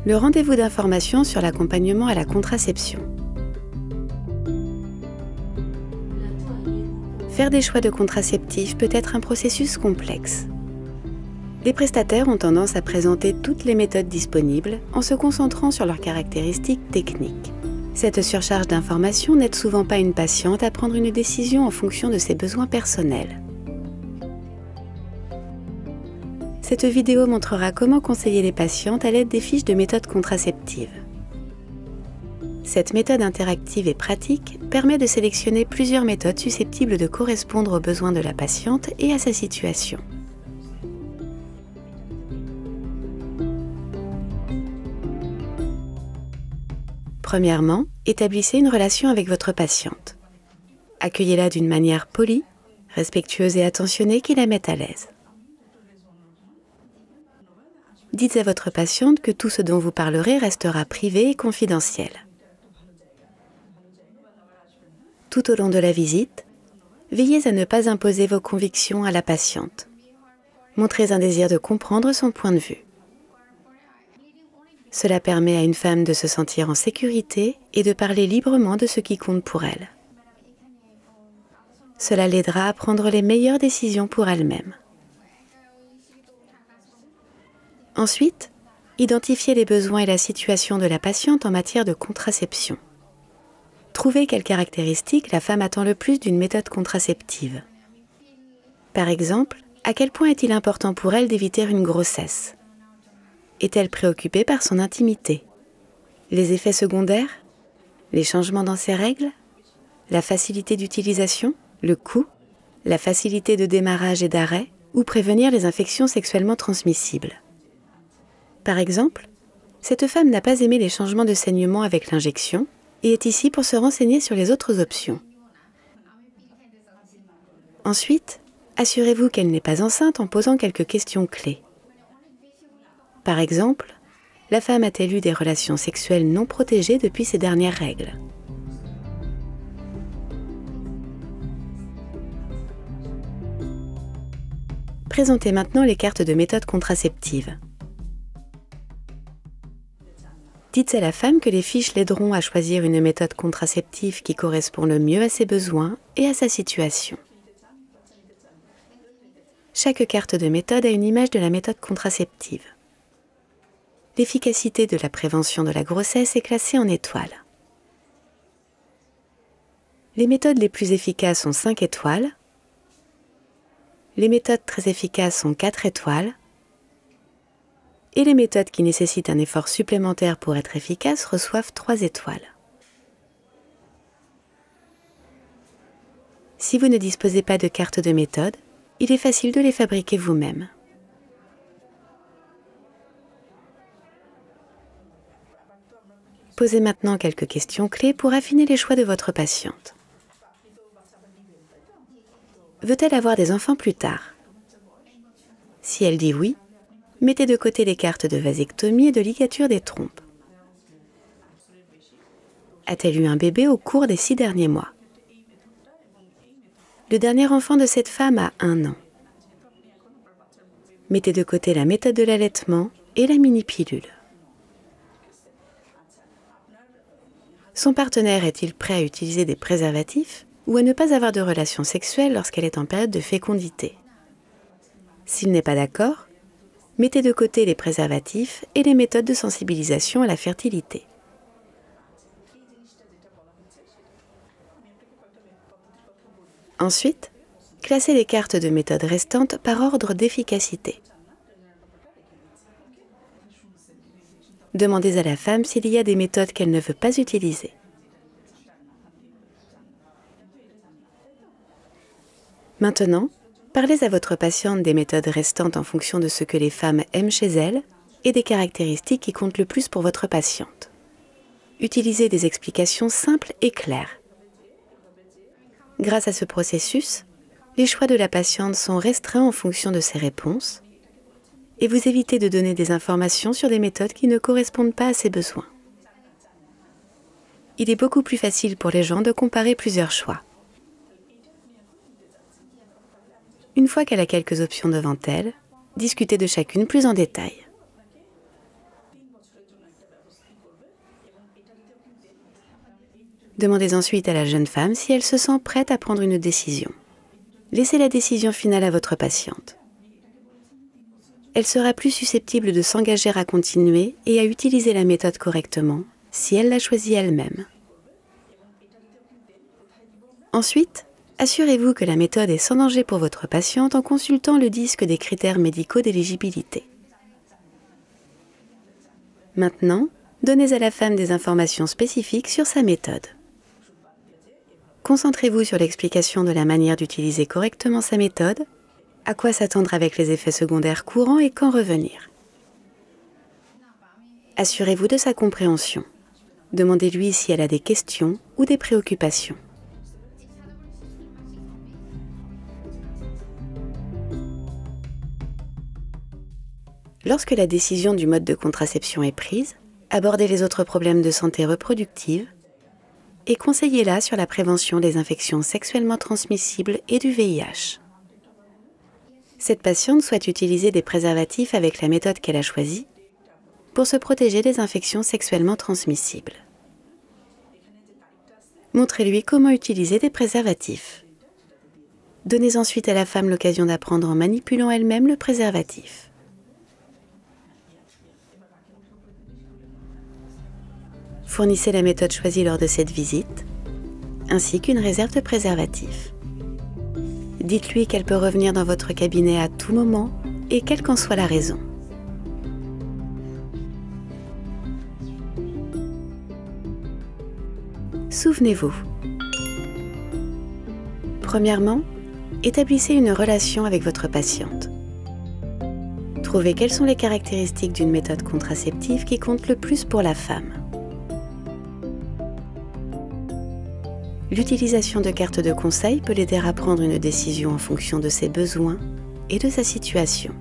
le rendez-vous d'information sur l'accompagnement à la contraception. Faire des choix de contraceptifs peut être un processus complexe. Les prestataires ont tendance à présenter toutes les méthodes disponibles en se concentrant sur leurs caractéristiques techniques. Cette surcharge d'informations n'aide souvent pas une patiente à prendre une décision en fonction de ses besoins personnels. Cette vidéo montrera comment conseiller les patientes à l'aide des fiches de méthodes contraceptives. Cette méthode interactive et pratique permet de sélectionner plusieurs méthodes susceptibles de correspondre aux besoins de la patiente et à sa situation. Premièrement, établissez une relation avec votre patiente. Accueillez-la d'une manière polie, respectueuse et attentionnée qui la mette à l'aise. Dites à votre patiente que tout ce dont vous parlerez restera privé et confidentiel. Tout au long de la visite, veillez à ne pas imposer vos convictions à la patiente. Montrez un désir de comprendre son point de vue. Cela permet à une femme de se sentir en sécurité et de parler librement de ce qui compte pour elle. Cela l'aidera à prendre les meilleures décisions pour elle-même. Ensuite, identifiez les besoins et la situation de la patiente en matière de contraception. Trouvez quelles caractéristiques la femme attend le plus d'une méthode contraceptive. Par exemple, à quel point est-il important pour elle d'éviter une grossesse? Est-elle préoccupée par son intimité? Les effets secondaires? Les changements dans ses règles? La facilité d'utilisation? Le coût? La facilité de démarrage et d'arrêt? Ou prévenir les infections sexuellement transmissibles? Par exemple, cette femme n'a pas aimé les changements de saignement avec l'injection et est ici pour se renseigner sur les autres options. Ensuite, assurez-vous qu'elle n'est pas enceinte en posant quelques questions clés. Par exemple, la femme a-t-elle eu des relations sexuelles non protégées depuis ses dernières règles? Présentez maintenant les cartes de méthode contraceptive. Dites à la femme que les fiches l'aideront à choisir une méthode contraceptive qui correspond le mieux à ses besoins et à sa situation. Chaque carte de méthode a une image de la méthode contraceptive. L'efficacité de la prévention de la grossesse est classée en étoiles. Les méthodes les plus efficaces sont 5 étoiles. Les méthodes très efficaces sont 4 étoiles. Et les méthodes qui nécessitent un effort supplémentaire pour être efficaces reçoivent 3 étoiles. Si vous ne disposez pas de carte de méthode, il est facile de les fabriquer vous-même. Posez maintenant quelques questions clés pour affiner les choix de votre patiente. Veut-elle avoir des enfants plus tard? Si elle dit oui, mettez de côté les cartes de vasectomie et de ligature des trompes. A-t-elle eu un bébé au cours des 6 derniers mois? Le dernier enfant de cette femme a 1 an. Mettez de côté la méthode de l'allaitement et la mini-pilule. Son partenaire est-il prêt à utiliser des préservatifs ou à ne pas avoir de relations sexuelles lorsqu'elle est en période de fécondité? S'il n'est pas d'accord, mettez de côté les préservatifs et les méthodes de sensibilisation à la fertilité. Ensuite, classez les cartes de méthode restantes par ordre d'efficacité. Demandez à la femme s'il y a des méthodes qu'elle ne veut pas utiliser. Maintenant, parlez à votre patiente des méthodes restantes en fonction de ce que les femmes aiment chez elles et des caractéristiques qui comptent le plus pour votre patiente. Utilisez des explications simples et claires. Grâce à ce processus, les choix de la patiente sont restreints en fonction de ses réponses et vous évitez de donner des informations sur des méthodes qui ne correspondent pas à ses besoins. Il est beaucoup plus facile pour les gens de comparer plusieurs choix. Une fois qu'elle a quelques options devant elle, discutez de chacune plus en détail. Demandez ensuite à la jeune femme si elle se sent prête à prendre une décision. Laissez la décision finale à votre patiente. Elle sera plus susceptible de s'engager à continuer et à utiliser la méthode correctement si elle l'a choisie elle-même. Ensuite, assurez-vous que la méthode est sans danger pour votre patiente en consultant le disque des critères médicaux d'éligibilité. Maintenant, donnez à la femme des informations spécifiques sur sa méthode. Concentrez-vous sur l'explication de la manière d'utiliser correctement sa méthode, à quoi s'attendre avec les effets secondaires courants et quand revenir. Assurez-vous de sa compréhension. Demandez-lui si elle a des questions ou des préoccupations. Lorsque la décision du mode de contraception est prise, abordez les autres problèmes de santé reproductive et conseillez-la sur la prévention des infections sexuellement transmissibles et du VIH. Cette patiente souhaite utiliser des préservatifs avec la méthode qu'elle a choisie pour se protéger des infections sexuellement transmissibles. Montrez-lui comment utiliser des préservatifs. Donnez ensuite à la femme l'occasion d'apprendre en manipulant elle-même le préservatif. Fournissez la méthode choisie lors de cette visite, ainsi qu'une réserve de préservatifs. Dites-lui qu'elle peut revenir dans votre cabinet à tout moment et quelle qu'en soit la raison. Souvenez-vous. Premièrement, établissez une relation avec votre patiente. Trouvez quelles sont les caractéristiques d'une méthode contraceptive qui compte le plus pour la femme. L'utilisation de cartes de conseil peut l'aider à prendre une décision en fonction de ses besoins et de sa situation.